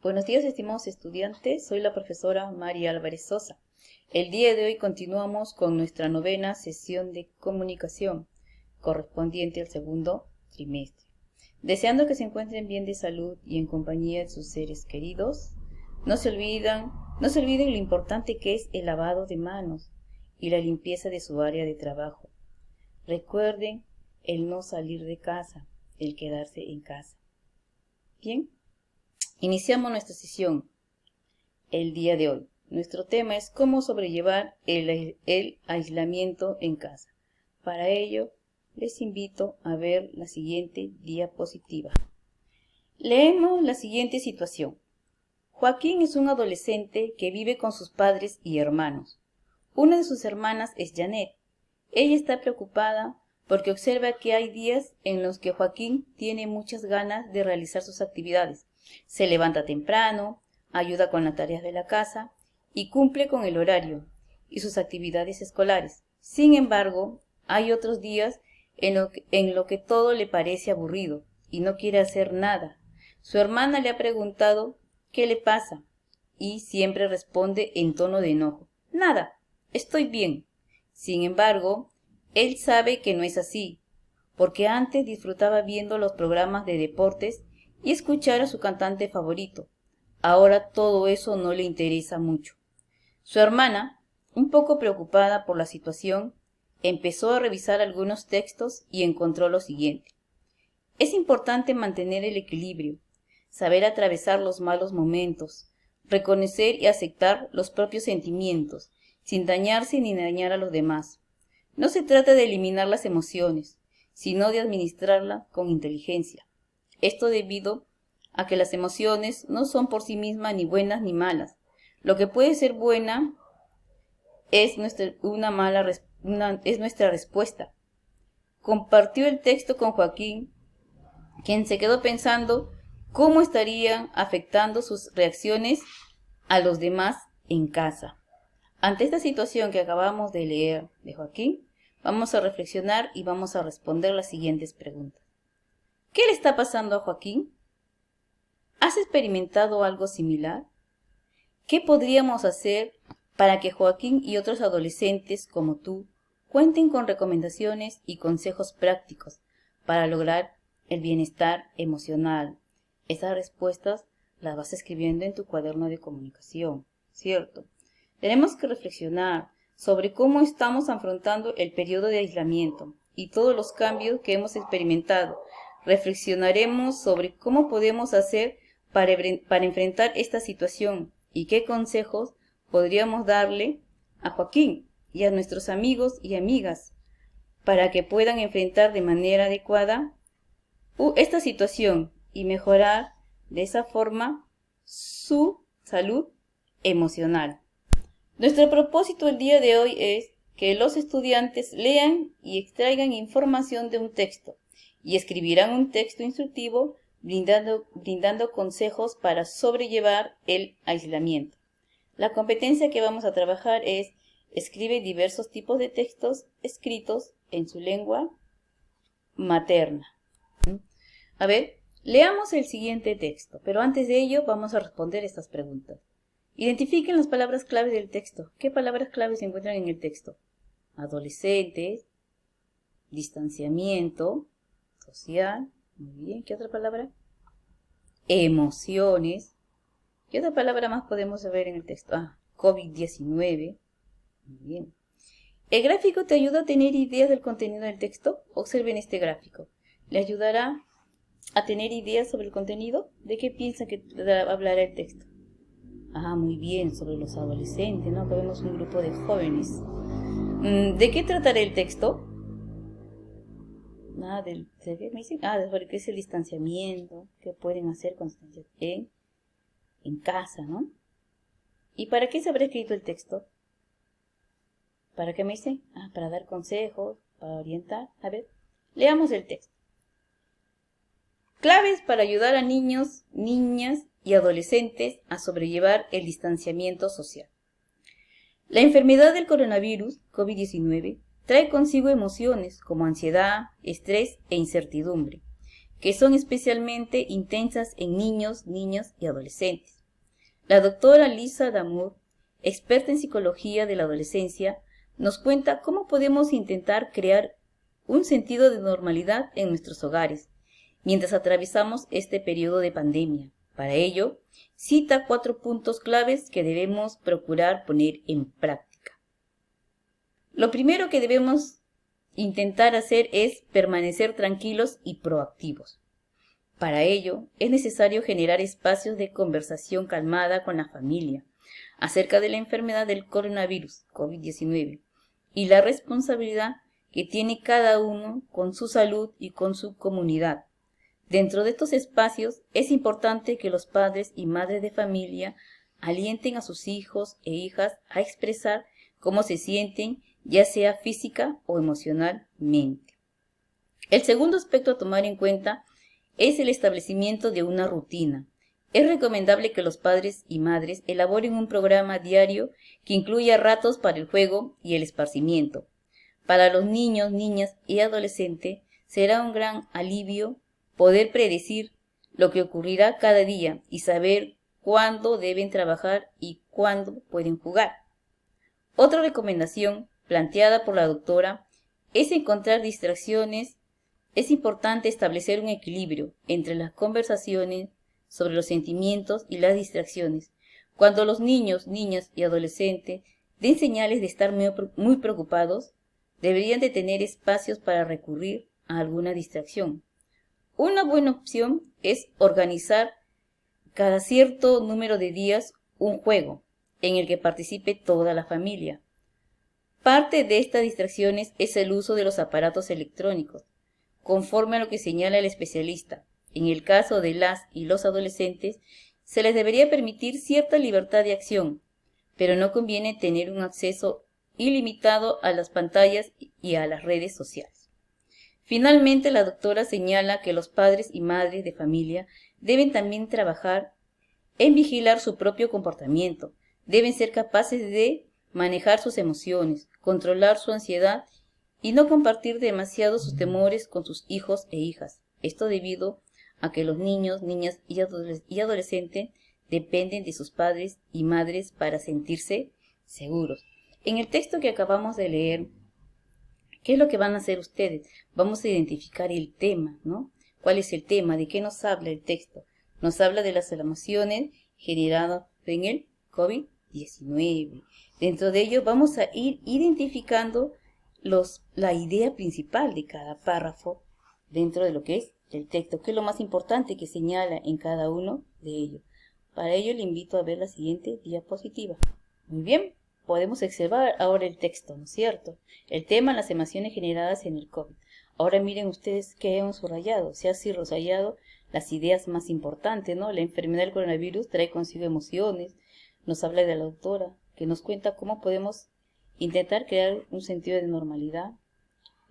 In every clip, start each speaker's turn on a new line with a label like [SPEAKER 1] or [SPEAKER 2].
[SPEAKER 1] Buenos días, estimados estudiantes. Soy la profesora María Álvarez Sosa. El día de hoy continuamos con nuestra novena sesión de comunicación, correspondiente al segundo trimestre. Deseando que se encuentren bien de salud y en compañía de sus seres queridos, no se olviden lo importante que es el lavado de manos y la limpieza de su área de trabajo. Recuerden el no salir de casa, el quedarse en casa. Bien, iniciamos nuestra sesión el día de hoy. Nuestro tema es cómo sobrellevar el aislamiento en casa. Para ello, les invito a ver la siguiente diapositiva. Leemos la siguiente situación. Joaquín es un adolescente que vive con sus padres y hermanos. Una de sus hermanas es Janet. Ella está preocupada porque observa que hay días en los que Joaquín tiene muchas ganas de realizar sus actividades. Se levanta temprano, ayuda con las tareas de la casa y cumple con el horario y sus actividades escolares. Sin embargo, hay otros días en lo que todo le parece aburrido y no quiere hacer nada. Su hermana le ha preguntado qué le pasa y siempre responde en tono de enojo: nada, estoy bien. Sin embargo, él sabe que no es así, porque antes disfrutaba viendo los programas de deportes y escuchar a su cantante favorito. Ahora todo eso no le interesa mucho. Su hermana, un poco preocupada por la situación, empezó a revisar algunos textos y encontró lo siguiente. Es importante mantener el equilibrio, saber atravesar los malos momentos, reconocer y aceptar los propios sentimientos, sin dañarse ni dañar a los demás. No se trata de eliminar las emociones, sino de administrarlas con inteligencia. Esto debido a que las emociones no son por sí mismas ni buenas ni malas. Lo que puede ser buena es nuestra respuesta. Compartió el texto con Joaquín, quien se quedó pensando cómo estarían afectando sus reacciones a los demás en casa. Ante esta situación que acabamos de leer de Joaquín, vamos a reflexionar y vamos a responder las siguientes preguntas. ¿Qué le está pasando a Joaquín? ¿Has experimentado algo similar? ¿Qué podríamos hacer para que Joaquín y otros adolescentes como tú cuenten con recomendaciones y consejos prácticos para lograr el bienestar emocional? Esas respuestas las vas escribiendo en tu cuaderno de comunicación, ¿cierto? Tenemos que reflexionar sobre cómo estamos afrontando el periodo de aislamiento y todos los cambios que hemos experimentado. Reflexionaremos sobre cómo podemos hacer para enfrentar esta situación y qué consejos podríamos darle a Joaquín y a nuestros amigos y amigas para que puedan enfrentar de manera adecuada esta situación y mejorar de esa forma su salud emocional. Nuestro propósito el día de hoy es que los estudiantes lean y extraigan información de un texto y escribirán un texto instructivo brindando consejos para sobrellevar el aislamiento. La competencia que vamos a trabajar es: escribe diversos tipos de textos escritos en su lengua materna. A ver, leamos el siguiente texto, pero antes de ello vamos a responder estas preguntas. Identifiquen las palabras claves del texto. ¿Qué palabras claves se encuentran en el texto? Adolescentes, distanciamiento social. Muy bien, ¿qué otra palabra? Emociones. ¿Qué otra palabra más podemos ver en el texto? COVID-19. Muy bien. ¿El gráfico te ayuda a tener ideas del contenido del texto? Observen este gráfico. ¿Le ayudará a tener ideas sobre el contenido? ¿De qué piensa que hablará el texto? Muy bien, sobre los adolescentes, ¿no? Acá vemos un grupo de jóvenes. ¿De qué tratará el texto? Sobre qué es el distanciamiento, qué pueden hacer en casa, ¿no? ¿Y para qué se habrá escrito el texto? ¿Para qué me dice? Para dar consejos, para orientar. A ver, leamos el texto. Claves para ayudar a niños, niñas y adolescentes a sobrellevar el distanciamiento social. La enfermedad del coronavirus, COVID-19, trae consigo emociones como ansiedad, estrés e incertidumbre, que son especialmente intensas en niños, niñas y adolescentes. La doctora Lisa Damour, experta en psicología de la adolescencia, nos cuenta cómo podemos intentar crear un sentido de normalidad en nuestros hogares mientras atravesamos este periodo de pandemia. Para ello, cita 4 puntos claves que debemos procurar poner en práctica. Lo primero que debemos intentar hacer es permanecer tranquilos y proactivos. Para ello, es necesario generar espacios de conversación calmada con la familia acerca de la enfermedad del coronavirus, COVID-19, y la responsabilidad que tiene cada uno con su salud y con su comunidad. Dentro de estos espacios es importante que los padres y madres de familia alienten a sus hijos e hijas a expresar cómo se sienten, ya sea física o emocionalmente. El segundo aspecto a tomar en cuenta es el establecimiento de una rutina. Es recomendable que los padres y madres elaboren un programa diario que incluya ratos para el juego y el esparcimiento. Para los niños, niñas y adolescentes será un gran alivio poder predecir lo que ocurrirá cada día y saber cuándo deben trabajar y cuándo pueden jugar. Otra recomendación planteada por la doctora es encontrar distracciones. Es importante establecer un equilibrio entre las conversaciones sobre los sentimientos y las distracciones. Cuando los niños, niñas y adolescentes den señales de estar muy preocupados, deberían de tener espacios para recurrir a alguna distracción. Una buena opción es organizar cada cierto número de días un juego en el que participe toda la familia. Parte de estas distracciones es el uso de los aparatos electrónicos, conforme a lo que señala el especialista. En el caso de las y los adolescentes, se les debería permitir cierta libertad de acción, pero no conviene tener un acceso ilimitado a las pantallas y a las redes sociales. Finalmente, la doctora señala que los padres y madres de familia deben también trabajar en vigilar su propio comportamiento. Deben ser capaces de manejar sus emociones, controlar su ansiedad y no compartir demasiado sus temores con sus hijos e hijas. Esto debido a que los niños, niñas y adolescentes dependen de sus padres y madres para sentirse seguros. En el texto que acabamos de leer, ¿qué es lo que van a hacer ustedes? Vamos a identificar el tema, ¿no? ¿Cuál es el tema? ¿De qué nos habla el texto? Nos habla de las emociones generadas en el COVID-19. Dentro de ello vamos a ir identificando la idea principal de cada párrafo dentro de lo que es el texto, que es lo más importante que señala en cada uno de ellos. Para ello le invito a ver la siguiente diapositiva. Muy bien. Podemos observar ahora el texto, ¿no es cierto? El tema, las emociones generadas en el COVID. Ahora miren ustedes qué hemos subrayado. Se ha subrayado las ideas más importantes, ¿no? La enfermedad del coronavirus trae consigo emociones. Nos habla de la doctora, que nos cuenta cómo podemos intentar crear un sentido de normalidad.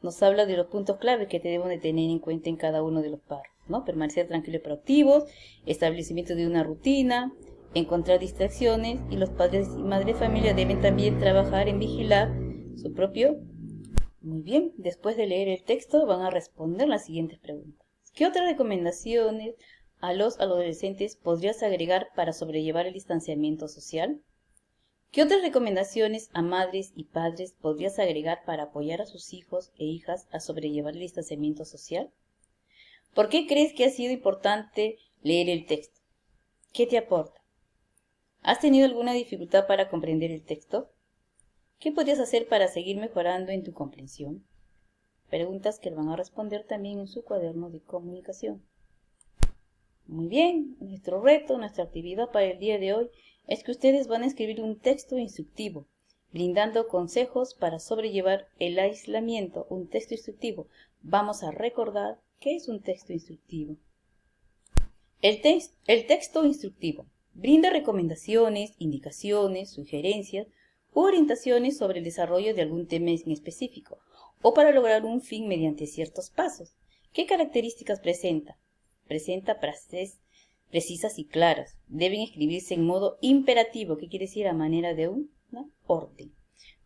[SPEAKER 1] Nos habla de los puntos claves que debemos de tener en cuenta en cada uno de los párrafos, ¿no? Permanecer tranquilos y proactivos, establecimiento de una rutina, encontrar distracciones, y los padres y madres de familia deben también trabajar en vigilar su propio. Muy bien, después de leer el texto van a responder las siguientes preguntas. ¿Qué otras recomendaciones a los adolescentes podrías agregar para sobrellevar el distanciamiento social? ¿Qué otras recomendaciones a madres y padres podrías agregar para apoyar a sus hijos e hijas a sobrellevar el distanciamiento social? ¿Por qué crees que ha sido importante leer el texto? ¿Qué te aporta? ¿Has tenido alguna dificultad para comprender el texto? ¿Qué podrías hacer para seguir mejorando en tu comprensión? Preguntas que van a responder también en su cuaderno de comunicación. Muy bien, nuestro reto, nuestra actividad para el día de hoy es que ustedes van a escribir un texto instructivo, brindando consejos para sobrellevar el aislamiento. Un texto instructivo. Vamos a recordar qué es un texto instructivo. El texto instructivo brinda recomendaciones, indicaciones, sugerencias u orientaciones sobre el desarrollo de algún tema en específico o para lograr un fin mediante ciertos pasos. ¿Qué características presenta? Presenta frases precisas y claras. Deben escribirse en modo imperativo, que quiere decir a manera de una orden.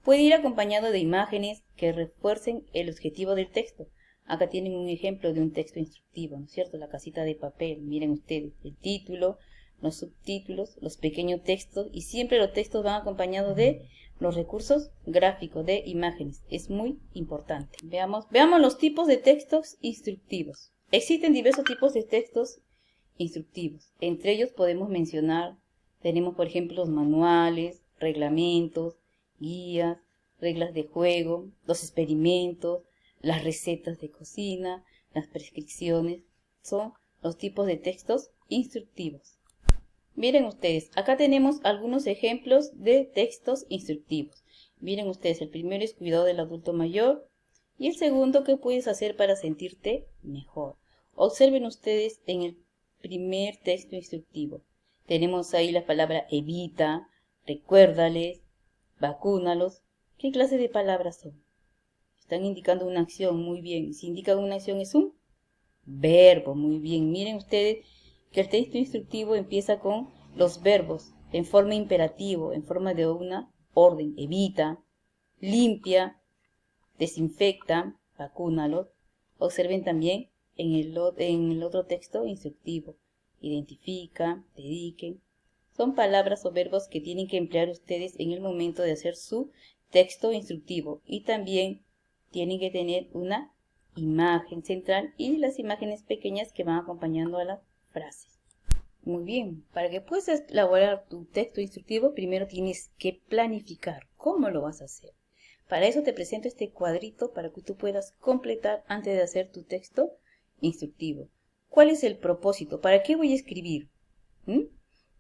[SPEAKER 1] Puede ir acompañado de imágenes que refuercen el objetivo del texto. Acá tienen un ejemplo de un texto instructivo, ¿no es cierto? La casita de papel, miren ustedes, el título, los subtítulos, los pequeños textos, y siempre los textos van acompañados de los recursos gráficos, de imágenes. Es muy importante. Veamos los tipos de textos instructivos. Existen diversos tipos de textos instructivos. Entre ellos podemos mencionar, tenemos por ejemplo los manuales, reglamentos, guías, reglas de juego, los experimentos, las recetas de cocina, las prescripciones. Son los tipos de textos instructivos. Miren ustedes, acá tenemos algunos ejemplos de textos instructivos. Miren ustedes, el primero es cuidado del adulto mayor y el segundo, ¿qué puedes hacer para sentirte mejor? Observen ustedes en el primer texto instructivo. Tenemos ahí la palabra evita, recuérdales, vacúnalos. ¿Qué clase de palabras son? Están indicando una acción, muy bien. Si indican una acción es un verbo, muy bien. Miren ustedes que el texto instructivo empieza con los verbos en forma imperativo, en forma de una orden. Evita, limpia, desinfecta, vacúnalos. Observen también en el otro texto instructivo. Identifica, dediquen. Son palabras o verbos que tienen que emplear ustedes en el momento de hacer su texto instructivo. Y también tienen que tener una imagen central y las imágenes pequeñas que van acompañando a las frases. Muy bien, para que puedas elaborar tu texto instructivo, primero tienes que planificar cómo lo vas a hacer. Para eso te presento este cuadrito para que tú puedas completar antes de hacer tu texto instructivo. ¿Cuál es el propósito? ¿Para qué voy a escribir?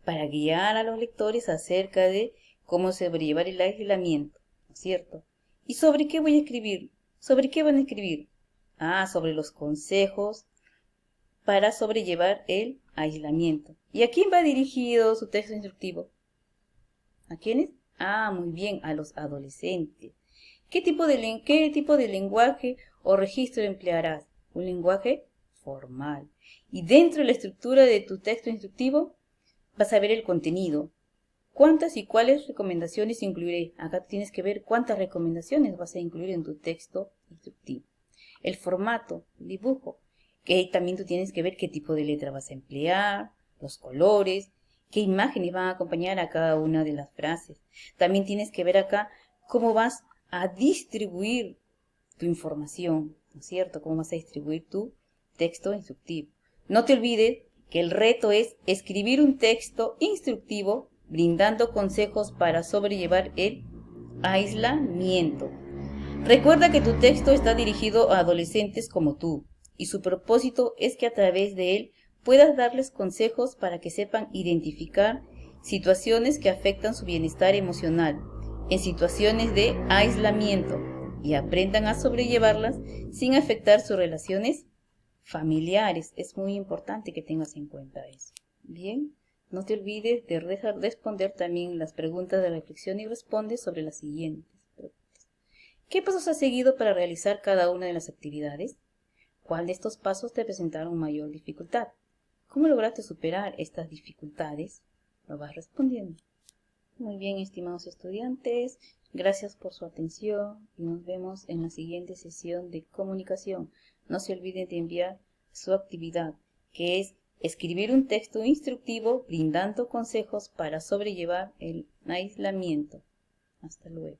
[SPEAKER 1] Para guiar a los lectores acerca de cómo sobrellevar el aislamiento, ¿no es cierto? ¿Y sobre qué voy a escribir? ¿Sobre qué van a escribir? Sobre los consejos para sobrellevar el aislamiento. ¿Y a quién va dirigido su texto instructivo? ¿A quiénes? Muy bien, a los adolescentes. ¿Qué tipo de lenguaje o registro emplearás? Un lenguaje formal. Y dentro de la estructura de tu texto instructivo vas a ver el contenido. ¿Cuántas y cuáles recomendaciones incluiré? Acá tienes que ver cuántas recomendaciones vas a incluir en tu texto instructivo. El formato, dibujo, que también tú tienes que ver qué tipo de letra vas a emplear, los colores, qué imágenes van a acompañar a cada una de las frases. También tienes que ver acá cómo vas a distribuir tu información, ¿no es cierto? Cómo vas a distribuir tu texto instructivo. No te olvides que el reto es escribir un texto instructivo brindando consejos para sobrellevar el aislamiento. Recuerda que tu texto está dirigido a adolescentes como tú y su propósito es que a través de él puedas darles consejos para que sepan identificar situaciones que afectan su bienestar emocional en situaciones de aislamiento y aprendan a sobrellevarlas sin afectar sus relaciones familiares. Es muy importante que tengas en cuenta eso. Bien, no te olvides de responder también las preguntas de reflexión y responde sobre las siguientes preguntas. ¿Qué pasos has seguido para realizar cada una de las actividades? ¿Cuál de estos pasos te presentaron mayor dificultad? ¿Cómo lograste superar estas dificultades? Lo vas respondiendo. Muy bien, estimados estudiantes, gracias por su atención y nos vemos en la siguiente sesión de comunicación. No se olviden de enviar su actividad, que es escribir un texto instructivo brindando consejos para sobrellevar el aislamiento. Hasta luego.